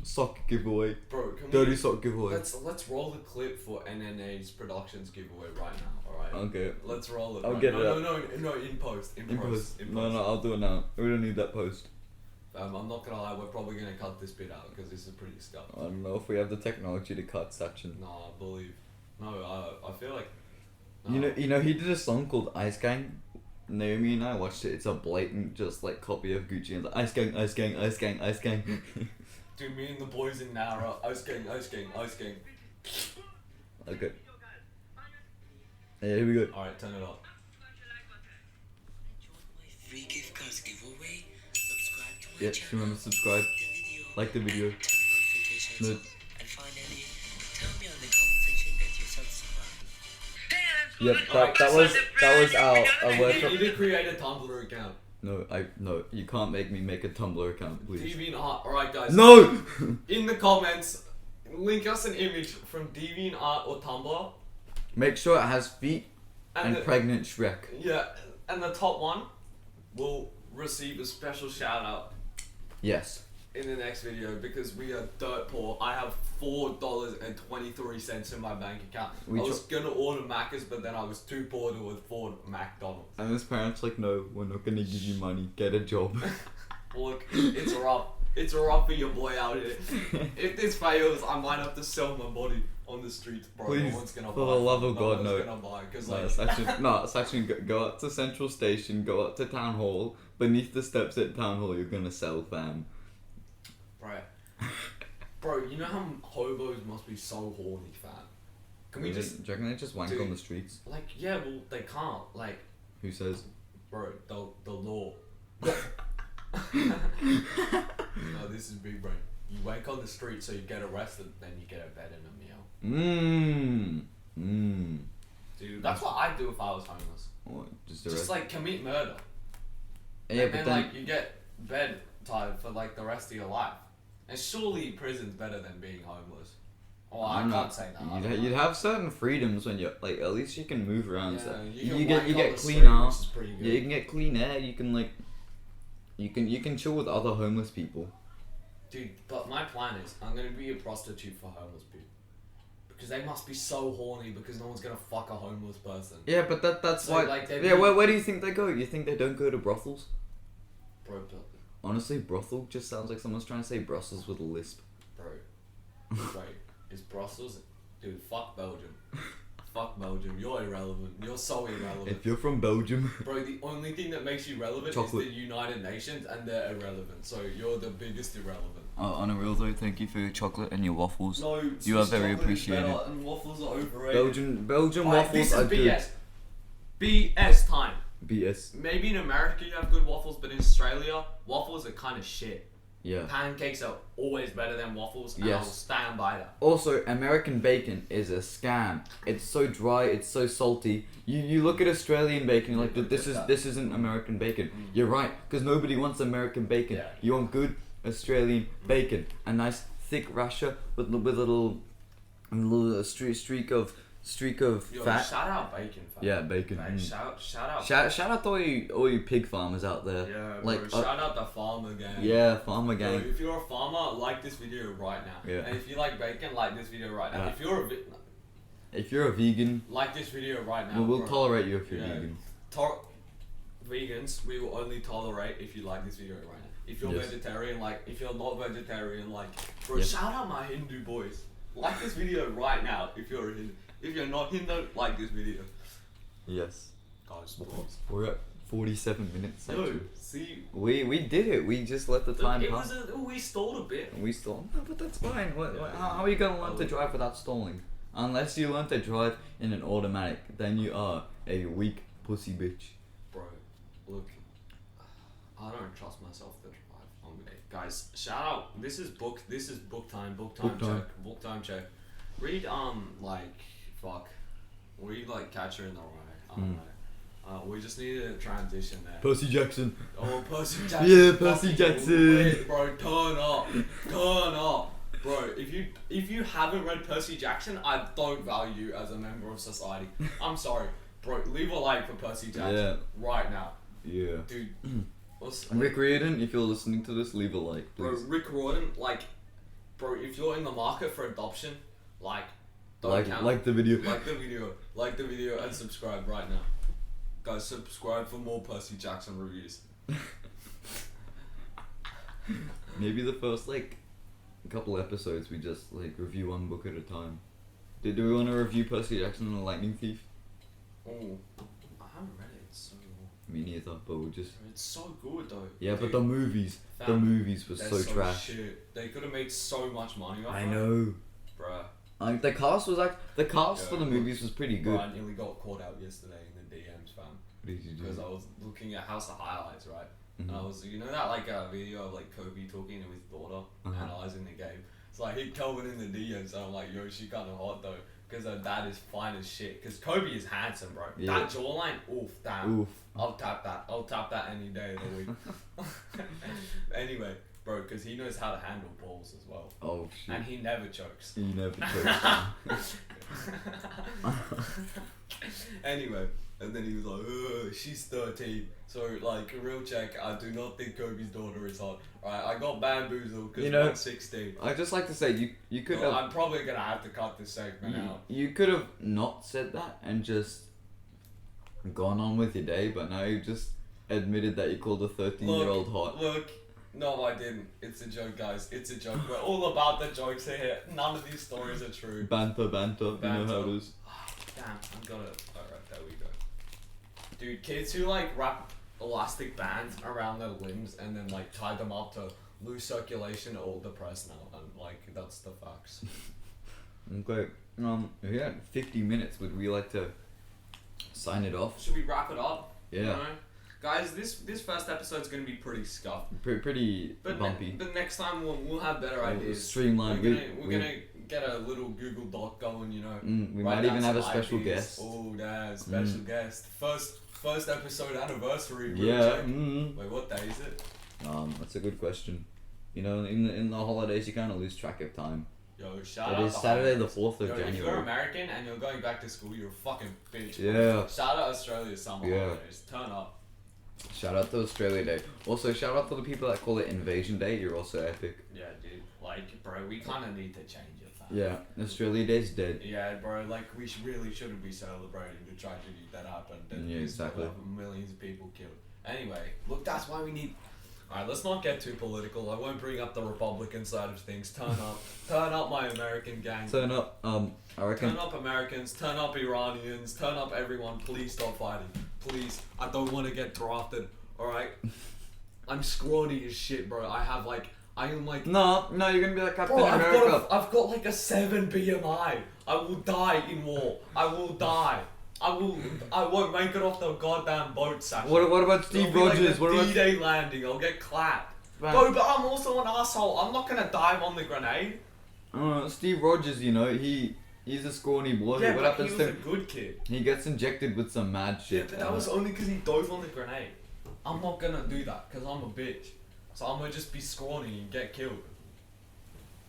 Sock giveaway. bro, can Dirty we sock giveaway. let's roll the clip for NNA's Productions giveaway right now, alright? Okay. Let's roll it. I'll right. get no, it no, in post. In post. No, I'll do it now. We don't need that post. I'm not gonna lie, we're probably gonna cut this bit out because this is pretty scuffed. I don't know if we have the technology to cut section. No, I believe. No, I feel like. You know, he did a song called Ice Gang. Naomi and I watched it. It's a blatant, just like copy of Gucci and like Ice Gang, Ice Gang, Ice Gang, Ice Gang. Dude, me and the boys in Nara, Ice Gang. Okay. Yeah, here we go. Alright, turn it up. Free gift cards giveaway. Subscribe to my Yep, channel. remember subscribe, like the video. Turn notifications No. on. And finally, tell me on the comment section that you subscribe. Yep, that was our You workshop. need to create a Tumblr account. No, you can't make me make a Tumblr account, please. DeviantArt. Alright, guys. No. In the comments, link us an image from DeviantArt or Tumblr. Make sure it has feet and the- pregnant Shrek. Yeah, and the top one will receive a special shout out Yes. in the next video because we are dirt poor. I have $4.23 in my bank account. We I was gonna order Macca's, but then I was too poor to afford McDonald's. And his parents like, no, we're not gonna give you money. Get a job. Look, it's rough. It's rough for your boy out here. If this fails, I might have to sell my body on the streets, bro. Please, No one's gonna for buy. the love of no God, one's no. gonna buy, cause No, like, it's actually, no, it's actually go up to Central Station, go up to Town Hall. Beneath the steps at Town Hall, you're gonna sell, fam. bro, you know how hobos must be so horny, fam. Can we just Do you reckon they just wank Dude. on the streets? like, yeah, well, they can't, like, Who says? bro, the law. No, this is big brain. You wank on the street, so you get arrested, then you get a bed and a meal. Dude, that's what I'd do if I was homeless. What, just Just arrest? like commit murder. Yeah, And but then then like you get bed time for like the rest of your life. And surely prison's better than being homeless. Oh, I I'm can't not- say that. I don't You'd know. have certain freedoms when you're like, at least you can move around. Yeah, So you can you wank on get the clean street, air. which is pretty good. Yeah, you can get clean air. You can like, you can chill with other homeless people. Dude, but my plan is I'm gonna be a prostitute for homeless people. Because they must be so horny because no one's gonna fuck a homeless person. Yeah, but that's So, why. like, they'd Yeah, be- where do you think they go? You think they don't go to brothels? Bro, Honestly, brothel just sounds like someone's trying to say Brussels with a lisp. wait, is Brussels? Dude, fuck Belgium. Fuck Belgium. You're irrelevant. You're so irrelevant. If you're from Belgium, Bro, the only thing that makes you relevant Chocolate. is the United Nations, and they're irrelevant. So you're the biggest irrelevant. on a real though, thank you for your chocolate and your waffles. No, You are Swiss very chocolate is appreciated. better and waffles are overrated. Belgian Alright, waffles this are is good. BS. BS time. BS. Maybe in America you have good waffles, but in Australia, waffles are kind of shit. Yeah. Pancakes are always better than waffles, and Yes. I'll stand by that. Also, American bacon is a scam. It's so dry, it's so salty. You look at Australian bacon, you're like, this isn't American bacon. You're right, because nobody wants American bacon. Yeah. You want good Australian bacon, a nice thick rasher with a little streak of Yo, fat. shout out bacon, fam. Yeah, bacon. Like, shout out. Shout out to all you pig farmers out there. Yeah, like bro, shout out the farmer gang. yeah, farmer Bro, gang. if you're a farmer, like this video right now. Yeah. And if you like bacon, like this video right now. Yeah. If you're If you're a vegan, like this video right now. we'll bro. tolerate you if you're Yeah. vegan. Vegans, we will only tolerate if you like this video right now. If you're Yes. vegetarian, like, if you're not vegetarian, like, bro, Yes. shout out my Hindu boys. Like this video right now if you're a Hindu. If you're not Hindu, like this video. Yes. Guys, please. We're at 47 minutes. No, actually. see, We did it. We just let the time it pass. was we stalled a bit. And we stalled. No, but that's fine. How are you gonna learn to drive without stalling? Unless you learn to drive in an automatic, then you are a weak pussy bitch. Bro, look, I don't trust myself to drive. Guys, shout out. This is book time. Book time Book time. check. Book time check. Read read like Catcher in the Rye. I don't know. We just needed a transition there. Percy Jackson. Oh, Percy Jackson. Yeah, Percy fucking Jackson. lit, bro, turn up, bro. If you haven't read Percy Jackson, I don't value you as a member of society. I'm sorry, bro. Leave a like for Percy Jackson Yeah. right now, Yeah. dude. What's, Rick Riordan, if you're listening to this, leave a like, bro, please. Rick Riordan, like, bro. If you're in the market for adoption, like, don't Like the video. like the video, and subscribe right now. Guys, subscribe for more Percy Jackson reviews. Maybe the first couple episodes we just review one book at a time. Do we want to review Percy Jackson and the Lightning Thief? Oh, I haven't read it. It's so Me neither, but we'll just. It's so good though. Yeah, but Dude, the movies were they're so trash. Shit. They could have made so much money off I it. know. Bruh. Like the cast was the cast Yeah, for the look, movies was pretty good. Bro, I nearly got caught out yesterday in the DMs, fam. What did you do? Because I was looking at House of Highlights, right? And I Mhm. was, you know that video of Kobe talking to his daughter, Uh-huh. analyzing the game. So I hit Kelvin in the DMs, and I'm like, yo, she kind of hot though, because her dad is fine as shit. Because Kobe is handsome, bro. Yeah. That jawline, oof, damn. Oof. I'll tap that any day of the week. Anyway, bro, because he knows how to handle balls as well, Oh shit. and he never chokes. You never chose. Anyway, and then he was like, ugh, she's 13. So, real check, I do not think Kobe's daughter is hot. Alright, I got bamboozled because You know, I'm 16. I'd just like to say you could Well, have I'm probably gonna have to cut this segment out. you could have not said that and just gone on with your day, but now you just admitted that you called a 13-year-old hot. Look, No, I didn't. It's a joke, guys. It's a joke. We're all about the jokes here. None of these stories are true. Banter. You know how Banter. it is. Damn, I'm gonna. Alright, there we go. Dude, kids who like wrap elastic bands around their limbs and then like tie them up to lose circulation are all depressed now. And like, that's the facts. Okay. If we had 50 minutes, would we like to sign it off? Should we wrap it up? Yeah. You know? Guys, this first episode's gonna be pretty scuffed. Pretty But bumpy. but next time we'll have better ideas. Streamlined. We're gonna get a little Google Doc going, you know. We write might down even have a some special ideas. guest. Oh, damn, special guest. First episode anniversary. Real Yeah. check. Wait, what day is it? That's a good question. You know, in the holidays, you kind of lose track of time. Yo, shout It out is to Saturday the holidays. 4th of Yo, if you're January. American and you're going back to school, you're a fucking bitch. bro. Yeah. Shout out Australia's summer Yeah. holidays. Turn up. Shout out to Australia Day. Also, shout out to the people that call it Invasion Day. You're also epic. Yeah, dude. Like, bro, we kind of need to change it, fam. Yeah, Australia Day's dead. Yeah, bro, like, we really shouldn't be celebrating the tragedy that happened. And Yeah, there's exactly. Millions of people killed. Anyway, look, that's why we need... Alright, let's not get too political. I won't bring up the Republican side of things. Turn up my American gang. Turn up. I reckon. Turn up Americans, turn up Iranians, turn up everyone. Please stop fighting. Please. I don't want to get drafted, alright? I'm scrawny as shit, bro. I am like... No, you're gonna be like Captain Bro, America. I've got like a 7 BMI. I will die in war. I will die. I won't make it off the goddamn boat, Sasha. What about It'll Steve be like Rogers? the What about D-Day landing. I'll get clapped. Man. Bro, but I'm also an asshole. I'm not gonna dive on the grenade. Steve Rogers? You know, he's a scrawny boy. Yeah, what but happens he to was a him? good kid. He gets injected with some mad Yeah, shit. but that was only because he dove on the grenade. I'm not gonna do that because I'm a bitch. So I'm gonna just be scrawny and get killed.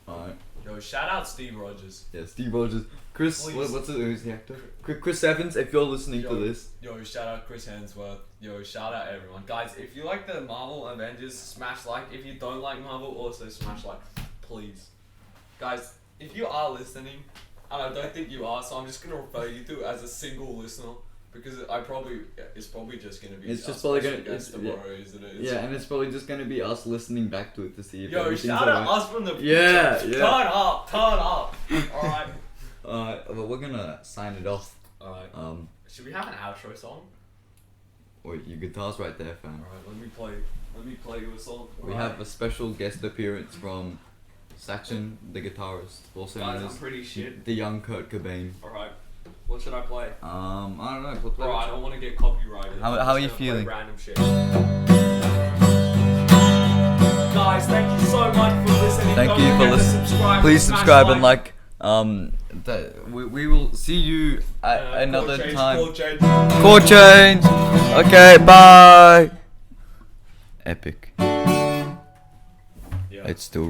Alright. Yo, shout out Steve Rogers. Yeah, Steve Rogers. Chris, Please. who's the actor? Chris Evans, if you're listening to this. Yo, shout out Chris Hemsworth. Yo, shout out everyone. Guys, if you like the Marvel Avengers, smash like. If you don't like Marvel, also smash like. Please. Guys, if you are listening, and I don't think you are, so I'm just gonna refer you to as a single listener. Because it's probably just gonna be It's our just probably special gonna- guest it's- tomorrow, isn't it? Yeah, and it's probably just gonna be us listening back to it to see if Yo, everything's shout out alright. us from the future. Yeah. Turn up. Alright. Well, we're gonna sign it off. Alright. Should we have an outro song? Wait, your guitar's right there, fam. Alright, let me play you a song. We have a special guest appearance from Sachin, the guitarist, also Guys, known I'm as pretty shit. the young Kurt Cobain. Alright. What should I play? I don't know. What Bro, I don't want to get copyrighted. How I'm are just you gonna play feeling? Random shit. Guys, thank you so much for listening. Thank Don't you for forget to listening. subscribe, Please smash subscribe and like. We will see you at another Chord change, time. chord change. Chord change. Okay, bye. Epic. Yeah. It's still